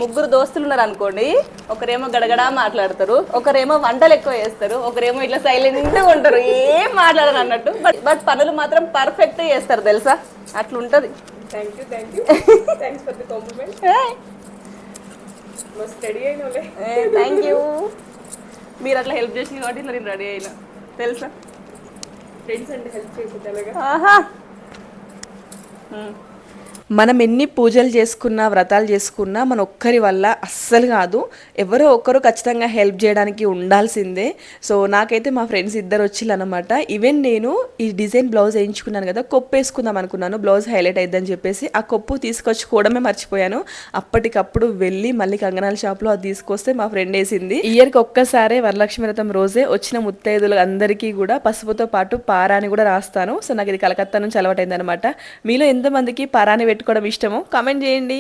ముగ్గురు దోస్తులు ఉన్నారు అనుకోండి, ఒకరేమో గడగడా మాట్లాడతారు, ఒకరేమో వంటలు ఎక్కువ చేస్తారు, ఒకరేమో ఇట్లా సైలెంట్గా ఉంటారు, ఏం మాట్లాడరు అన్నట్టు. బట్ పనులు మాత్రం పర్ఫెక్ట్ చేస్తారు తెలుసా, అట్లుంటది. Thank you. మీరు అట్లా హెల్ప్ చేసి కాబట్టి ఇట్లా నేను రెడీ అయినా తెలుసా. ఫ్రెండ్స్ అంటే హెల్ప్ చేయకుండా ఆహా. మనం ఎన్ని పూజలు చేసుకున్నా వ్రతాలు చేసుకున్నా మన ఒక్కరి వల్ల అస్సలు కాదు, ఎవరో ఒక్కరు ఖచ్చితంగా హెల్ప్ చేయడానికి ఉండాల్సిందే. సో నాకైతే మా ఫ్రెండ్స్ ఇద్దరు వచ్చిల్లనమాట. ఈవెన్ నేను ఈ డిజైన్ బ్లౌజ్ వేయించుకున్నాను కదా, కొప్పు వేసుకుందాం అనుకున్నాను, బ్లౌజ్ హైలైట్ అయిద్దని చెప్పేసి ఆ కొప్పు తీసుకొచ్చుకోవడమే మర్చిపోయాను. అప్పటికప్పుడు వెళ్ళి మళ్ళీ కంగనాల షాప్లో అది తీసుకొస్తే మా ఫ్రెండ్ వేసింది. ఇయర్కి ఒక్కసారే వరలక్ష్మి వ్రతం రోజే వచ్చిన ముత్తైదులు అందరికీ కూడా పసుపుతో పాటు పారాని కూడా రాస్తాను. సో నాకు ఇది కలకత్తా నుంచి అలవాటైంది అనమాట. మీలో ఎంతమందికి పారాని పెట్టుకోవడం ఇష్టమో కామెంట్ చేయండి.